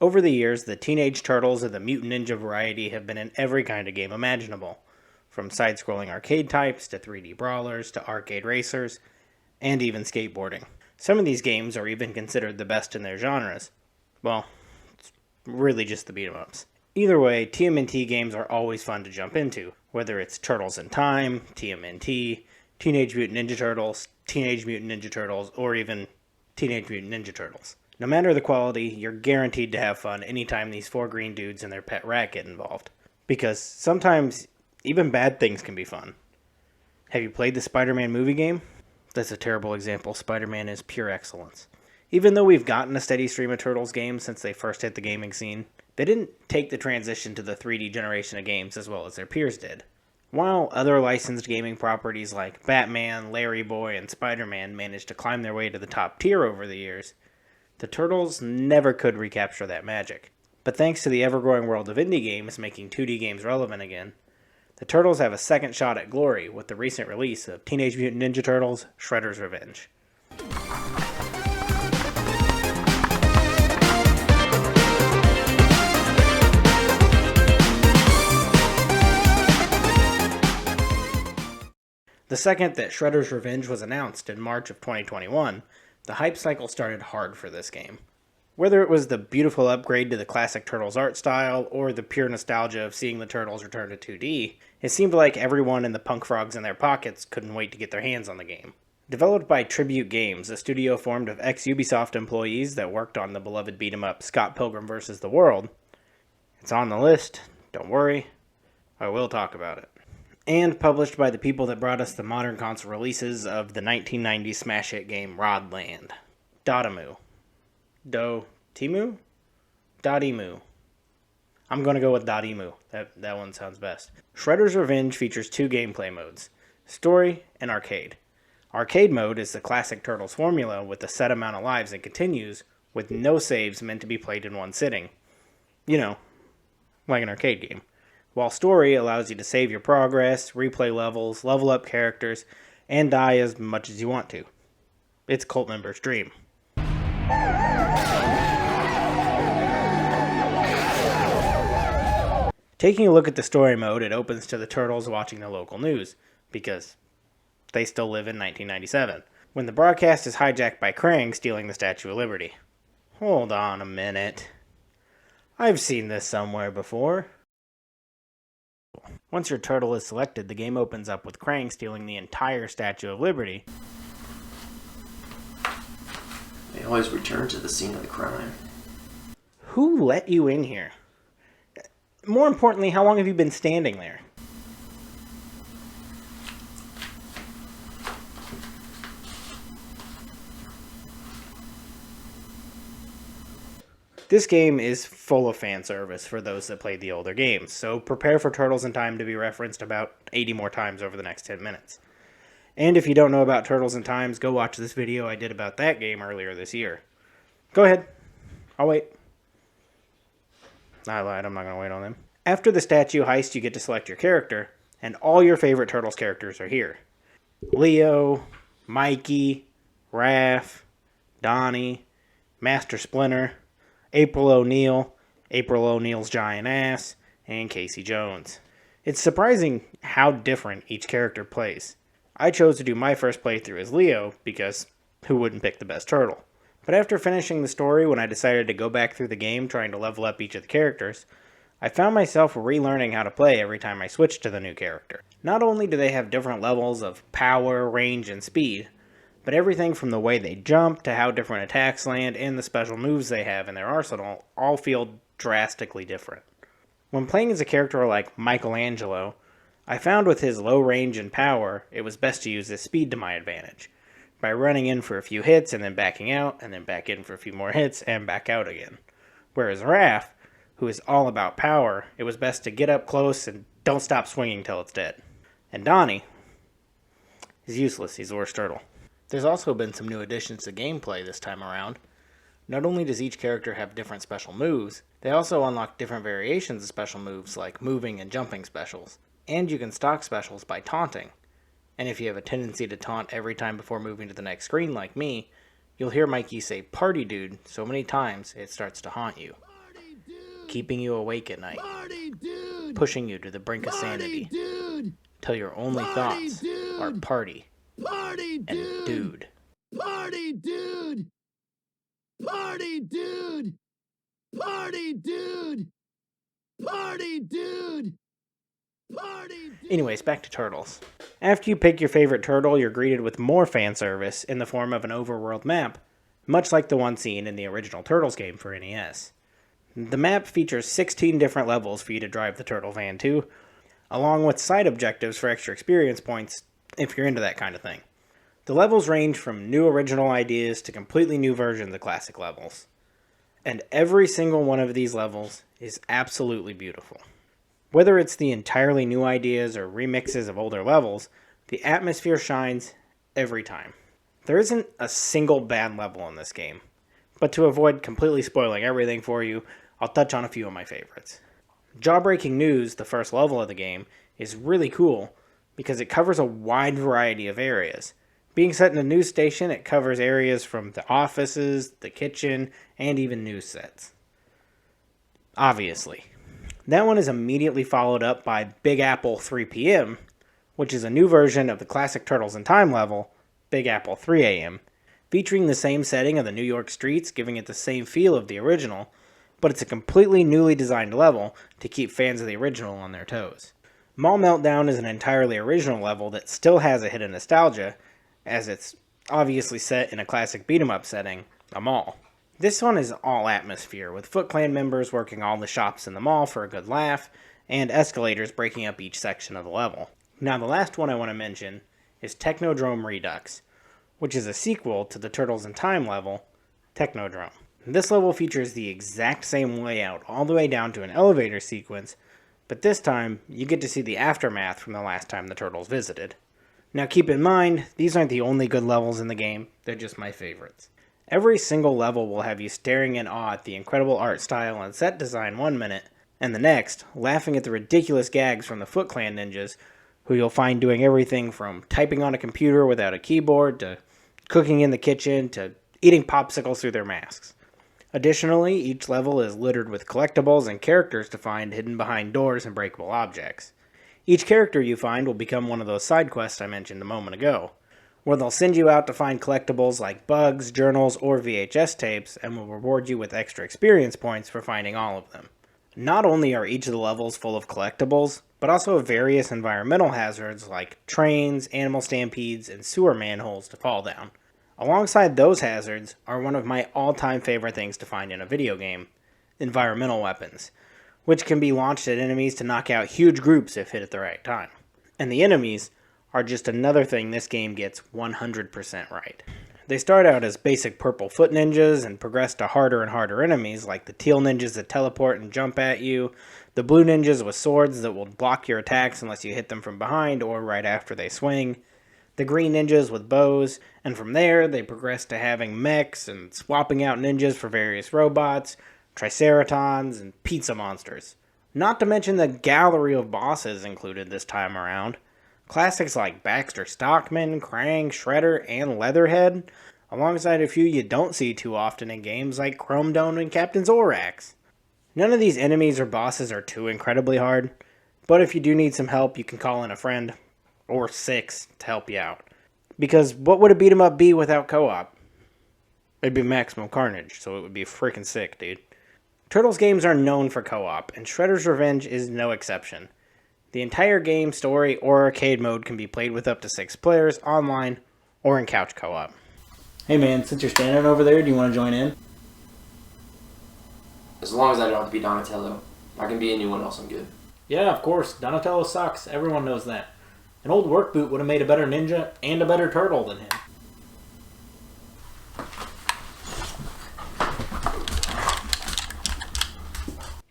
Over the years, the Teenage Turtles of the Mutant Ninja variety have been in every kind of game imaginable, from side-scrolling arcade types to 3D brawlers to arcade racers, and even skateboarding. Some of these games are even considered the best in their genres. Well, it's really just the beat-em-ups. Either way, TMNT games are always fun to jump into, whether it's Turtles in Time, TMNT, Teenage Mutant Ninja Turtles, Teenage Mutant Ninja Turtles, or even Teenage Mutant Ninja Turtles. No matter the quality, you're guaranteed to have fun anytime these four green dudes and their pet rat get involved. Because sometimes, even bad things can be fun. Have you played the Spider-Man movie game? That's a terrible example. Spider-Man is pure excellence. Even though we've gotten a steady stream of Turtles games since they first hit the gaming scene, they didn't take the transition to the 3D generation of games as well as their peers did. While other licensed gaming properties like Batman, Larry Boy, and Spider-Man managed to climb their way to the top tier over the years, the Turtles never could recapture that magic. But thanks to the ever-growing world of indie games making 2D games relevant again, the Turtles have a second shot at glory with the recent release of Teenage Mutant Ninja Turtles: Shredder's Revenge. The second that Shredder's Revenge was announced in March of 2021, the hype cycle started hard for this game. Whether it was the beautiful upgrade to the classic Turtles art style, or the pure nostalgia of seeing the Turtles return to 2D, it seemed like everyone in the punk frogs in their pockets couldn't wait to get their hands on the game. Developed by Tribute Games, a studio formed of ex-Ubisoft employees that worked on the beloved beat-em-up Scott Pilgrim vs. the World. It's on the list, don't worry, I will talk about it. And published by the people that brought us the modern console releases of the 1990s smash hit game Rodland. Dotemu. Timu? Dotemu. I'm going to go with Dotemu. That one sounds best. Shredder's Revenge features two gameplay modes, Story and Arcade. Arcade mode is the classic Turtles formula with a set amount of lives and continues, with no saves meant to be played in one sitting. You know, like an arcade game. While Story allows you to save your progress, replay levels, level up characters, and die as much as you want to. It's cult members' dream. Taking a look at the story mode, it opens to the Turtles watching the local news, because they still live in 1997, when the broadcast is hijacked by Krang stealing the Statue of Liberty. Hold on a minute. I've seen this somewhere before. Once your turtle is selected, the game opens up with Krang stealing the entire Statue of Liberty. They always return to the scene of the crime. Who let you in here? More importantly, how long have you been standing there? This game is full of fan service for those that played the older games, so prepare for Turtles in Time to be referenced about 80 more times over the next 10 minutes. And if you don't know about Turtles in Times, go watch this video I did about that game earlier this year. Go ahead. I'll wait. I lied, I'm not going to wait on them. After the statue heist, you get to select your character, and all your favorite Turtles characters are here. Leo, Mikey, Raph, Donnie, Master Splinter, April O'Neil, April O'Neil's giant ass, and Casey Jones. It's surprising how different each character plays. I chose to do my first playthrough as Leo, because who wouldn't pick the best turtle? But after finishing the story, when I decided to go back through the game trying to level up each of the characters, I found myself relearning how to play every time I switched to the new character. Not only do they have different levels of power, range, and speed, but everything from the way they jump to how different attacks land and the special moves they have in their arsenal all feel drastically different. When playing as a character like Michelangelo, I found with his low range and power, it was best to use his speed to my advantage, by running in for a few hits and then backing out, and then back in for a few more hits and back out again. Whereas Raph, who is all about power, it was best to get up close and don't stop swinging till it's dead. And Donnie is useless, he's the worst turtle. There's also been some new additions to gameplay this time around. Not only does each character have different special moves, they also unlock different variations of special moves like moving and jumping specials. And you can stock specials by taunting. And if you have a tendency to taunt every time before moving to the next screen like me, you'll hear Mikey say "Party Dude" so many times it starts to haunt you. keeping you awake at night, Party, dude! pushing you to the brink of Party, sanity, dude! till your only Party, thoughts dude! are party Party, and dude! dude. Party, dude! Party, dude! Party, dude! Party, dude! Party, dude! Anyways, back to Turtles. After you pick your favorite turtle, you're greeted with more fan service in the form of an overworld map, much like the one seen in the original Turtles game for NES. The map features 16 different levels for you to drive the turtle van to, along with side objectives for extra experience points if you're into that kind of thing. The levels range from new original ideas to completely new versions of classic levels. And every single one of these levels is absolutely beautiful. Whether it's the entirely new ideas or remixes of older levels, the atmosphere shines every time. There isn't a single bad level in this game, but to avoid completely spoiling everything for you, I'll touch on a few of my favorites. Jawbreaking News, the first level of the game, is really cool because it covers a wide variety of areas. Being set in a news station, it covers areas from the offices, the kitchen, and even news sets. Obviously. That one is immediately followed up by Big Apple 3 p.m., which is a new version of the classic Turtles in Time level, Big Apple 3 a.m., featuring the same setting of the New York streets, giving it the same feel of the original, but it's a completely newly designed level to keep fans of the original on their toes. Mall Meltdown is an entirely original level that still has a hit of nostalgia, as it's obviously set in a classic beat-em-up setting, a mall. This one is all atmosphere, with Foot Clan members working all the shops in the mall for a good laugh, and escalators breaking up each section of the level. Now the last one I want to mention is Technodrome Redux, which is a sequel to the Turtles in Time level, Technodrome. This level features the exact same layout all the way down to an elevator sequence, but this time you get to see the aftermath from the last time the Turtles visited. Now keep in mind, these aren't the only good levels in the game, they're just my favorites. Every single level will have you staring in awe at the incredible art style and set design one minute, and the next, laughing at the ridiculous gags from the Foot Clan ninjas, who you'll find doing everything from typing on a computer without a keyboard, to cooking in the kitchen, to eating popsicles through their masks. Additionally, each level is littered with collectibles and characters to find hidden behind doors and breakable objects. Each character you find will become one of those side quests I mentioned a moment ago, where they'll send you out to find collectibles like bugs, journals, or VHS tapes, and will reward you with extra experience points for finding all of them. Not only are each of the levels full of collectibles, but also various environmental hazards like trains, animal stampedes, and sewer manholes to fall down. Alongside those hazards are one of my all-time favorite things to find in a video game, environmental weapons, which can be launched at enemies to knock out huge groups if hit at the right time. And the enemies are just another thing this game gets 100% right. They start out as basic purple foot ninjas and progress to harder and harder enemies like the teal ninjas that teleport and jump at you, the blue ninjas with swords that will block your attacks unless you hit them from behind or right after they swing, the green ninjas with bows, and from there they progress to having mechs and swapping out ninjas for various robots, triceratons, and pizza monsters. Not to mention the gallery of bosses included this time around. Classics like Baxter Stockman, Krang, Shredder, and Leatherhead, alongside a few you don't see too often in games like Chrome Dome and Captain Zorax. None of these enemies or bosses are too incredibly hard, but if you do need some help, you can call in a friend, or 6, to help you out. Because what would a beat 'em up be without co-op? It'd be maximum carnage, so it would be freaking sick, dude. Turtles games are known for co-op, and Shredder's Revenge is no exception. The entire game, story, or arcade mode can be played with up to 6 players, online, or in couch co-op. Hey man, since you're standing over there, do you want to join in? As long as I don't have to be Donatello. I can be anyone else, I'm good. Yeah, of course. Donatello sucks. Everyone knows that. An old work boot would have made a better ninja and a better turtle than him.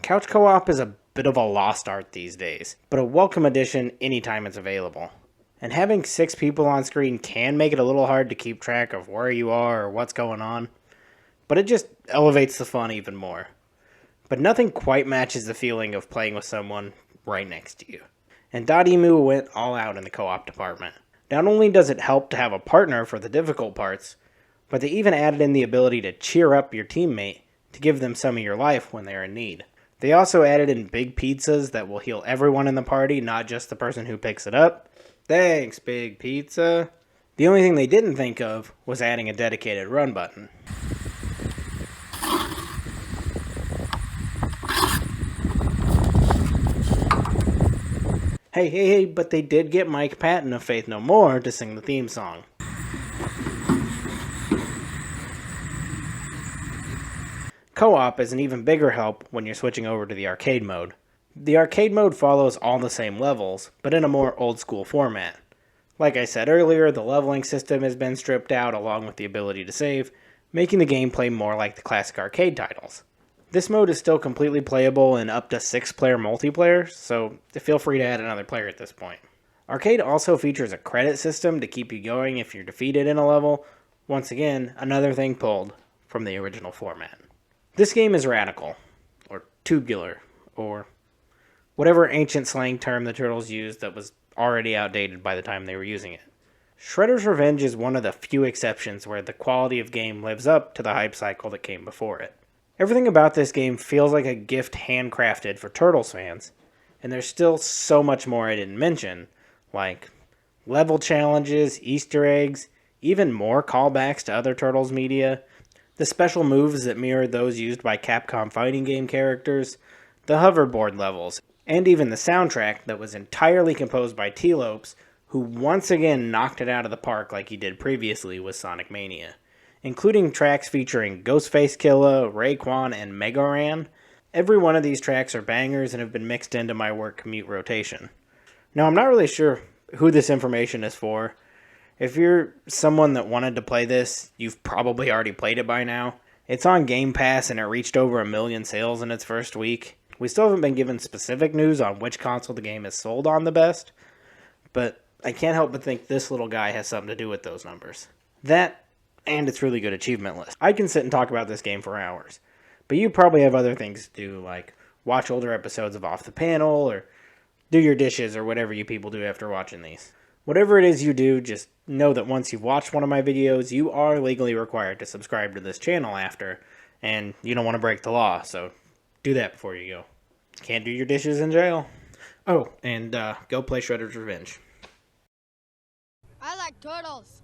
Couch co-op is a bit of a lost art these days, but a welcome addition anytime it's available. And having 6 people on screen can make it a little hard to keep track of where you are or what's going on, but it just elevates the fun even more. But nothing quite matches the feeling of playing with someone right next to you. And Dotemu went all out in the co-op department. Not only does it help to have a partner for the difficult parts, but they even added in the ability to cheer up your teammate to give them some of your life when they're in need. They also added in big pizzas that will heal everyone in the party, not just the person who picks it up. Thanks, Big Pizza. The only thing they didn't think of was adding a dedicated run button. Hey, but they did get Mike Patton of Faith No More to sing the theme song. Co-op is an even bigger help when you're switching over to the arcade mode. The arcade mode follows all the same levels, but in a more old-school format. Like I said earlier, the leveling system has been stripped out along with the ability to save, making the gameplay more like the classic arcade titles. This mode is still completely playable in up to 6-player multiplayer, so feel free to add another player at this point. Arcade also features a credit system to keep you going if you're defeated in a level. Once again, another thing pulled from the original format. This game is radical, or tubular, or whatever ancient slang term the Turtles used that was already outdated by the time they were using it. Shredder's Revenge is one of the few exceptions where the quality of game lives up to the hype cycle that came before it. Everything about this game feels like a gift handcrafted for Turtles fans, and there's still so much more I didn't mention, like level challenges, Easter eggs, even more callbacks to other Turtles media, the special moves that mirror those used by Capcom fighting game characters, the hoverboard levels, and even the soundtrack that was entirely composed by T-Lopes, who once again knocked it out of the park like he did previously with Sonic Mania. Including tracks featuring Ghostface Killa, Raekwon, and Mega Ran. Every one of these tracks are bangers and have been mixed into my work commute rotation. Now, I'm not really sure who this information is for. If you're someone that wanted to play this, you've probably already played it by now. It's on Game Pass and it reached over 1 million sales in its first week. We still haven't been given specific news on which console the game is sold on the best, but I can't help but think this little guy has something to do with those numbers. That, and its really good achievement list. I can sit and talk about this game for hours, but you probably have other things to do, like watch older episodes of Off the Panel, or do your dishes, or whatever you people do after watching these. Whatever it is you do, just know that once you've watched one of my videos, you are legally required to subscribe to this channel after, and you don't want to break the law, so do that before you go. Can't do your dishes in jail. Oh, and go play Shredder's Revenge. I like turtles.